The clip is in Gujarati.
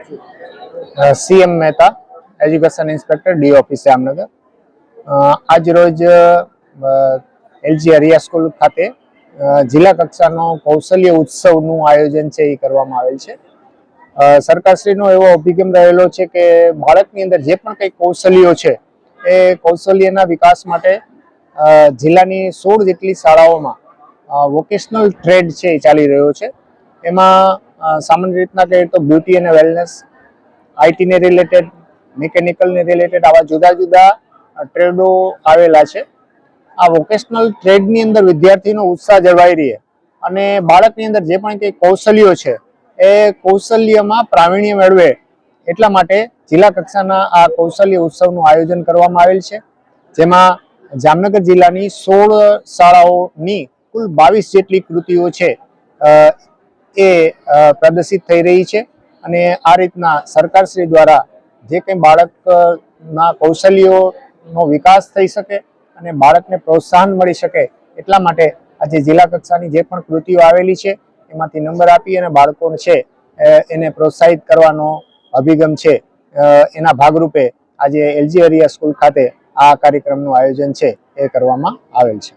CM Mehta, education inspector, D office Jamnagar. આજ રોજ એલજી અરિયા સ્કૂલ ખાતે જિલ્લા કક્ષાનો કૌશલ્ય ઉત્સવનું આયોજન છે એ કરવામાં આવેલ છે। સરકારશ્રીનો એવો અભિગમ રહેલો છે કે બાળકની અંદર જે પણ કંઈ કૌશલ્યો છે એ કૌશલ્યના વિકાસ માટે જિલ્લાની 16 જેટલી શાળાઓમાં વોકેશનલ ટ્રેડ છે એ ચાલી રહ્યો છે। એમાં સામાન્ય રીતના કહીએ તો બ્યુટી અને વેલનેસ, આઈટીને રિલેટેડ, મિકેનિકલને રિલેટેડ આવા જુદા જુદા ટ્રેડો આવેલા છે। આ વોકેશનલ ટ્રેડની અંદર વિદ્યાર્થીનો ઉત્સાહ જળવાઈ રહે અને બાળકની અંદર જે પણ કંઈ કૌશલ્યો છે એ કૌશલ્યમાં પ્રાવીણ્ય મેળવે એટલા માટે જિલ્લા કક્ષાના આ કૌશલ્ય ઉત્સવનું આયોજન કરવામાં આવેલ છે, જેમાં જામનગર જિલ્લાની 16 શાળાઓની કુલ 22 જેટલી કૃતિઓ છે એ પ્રદર્શિત થઈ રહી છે। અને આ રીતના સરકારશ્રી દ્વારા જે કંઈ બાળકના કૌશલ્યોનો વિકાસ થઈ શકે અને બાળકને પ્રોત્સાહન મળી શકે એટલા માટે આજે જિલ્લા કક્ષાની જે પણ કૃતિઓ આવેલી છે એમાંથી નંબર આપી અને બાળકોને છે એને પ્રોત્સાહિત કરવાનો અભિગમ છે। એના ભાગરૂપે આજે એલજી અરિયા સ્કૂલ ખાતે આ કાર્યક્રમનું આયોજન છે એ કરવામાં આવેલ છે।